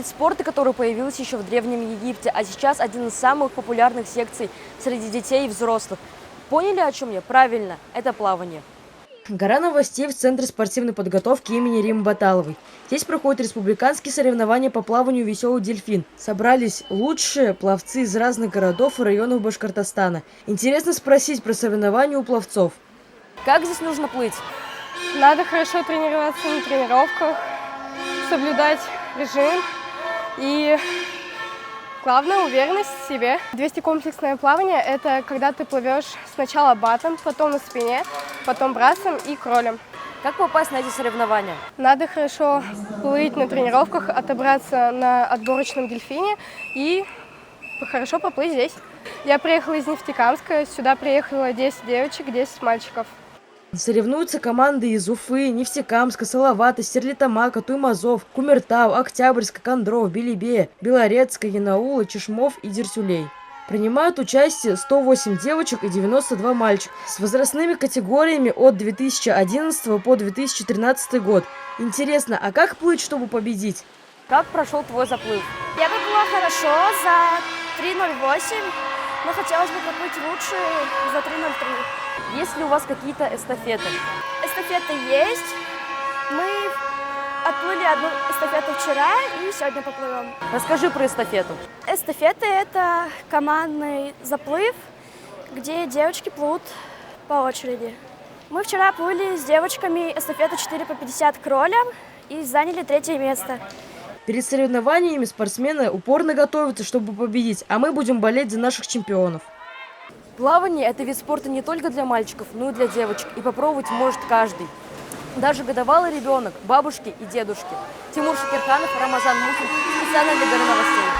вид спорта, который появился еще в Древнем Египте, а сейчас один из самых популярных секций среди детей и взрослых. Поняли, о чем я? Правильно, это плавание. Гора новостей в Центре спортивной подготовки имени Риммы Баталовой. Здесь проходят республиканские соревнования по плаванию «Веселый дельфин». Собрались лучшие пловцы из разных городов и районов Башкортостана. Интересно спросить про соревнования у пловцов. Как здесь нужно плыть? Надо хорошо тренироваться на тренировках, соблюдать режим и, главное, уверенность в себе. 200-комплексное плавание – это когда ты плывешь сначала батом, потом на спине, потом брасом и кролем. Как попасть на эти соревнования? Надо хорошо плыть на тренировках, отобраться на отборочном дельфине и хорошо поплыть здесь. Я приехала из Нефтекамска, сюда приехало 10 девочек, 10 мальчиков. Соревнуются команды из Уфы, Нефтекамска, Салавата, Стерлитамака, Туймазов, Кумертау, Октябрьска, Кондров, Белебея, Белорецка, Янаула, Чешмов и Дерсюлей. Принимают участие 108 девочек и 92 мальчика с возрастными категориями от 2011 по 2013 год. Интересно, а как плыть, чтобы победить? Как прошел твой заплыв? Я поплыла хорошо за 3:08, но хотелось бы поплыть лучше за 3:03. Есть ли у вас какие-то эстафеты? Эстафеты есть. Мы отплыли одну эстафету вчера и сегодня поплывем. Расскажи про эстафету. Эстафеты – это командный заплыв, где девочки плывут по очереди. Мы вчера плыли с девочками эстафету 4 по 50 кролем и заняли 3-е место. Перед соревнованиями спортсмены упорно готовятся, чтобы победить, а мы будем болеть за наших чемпионов. Плавание – это вид спорта не только для мальчиков, но и для девочек, и попробовать может каждый. Даже годовалый ребенок, бабушки и дедушки. Тимур Шакирханов, Рамазан Мухин. Специально для Горы новостей.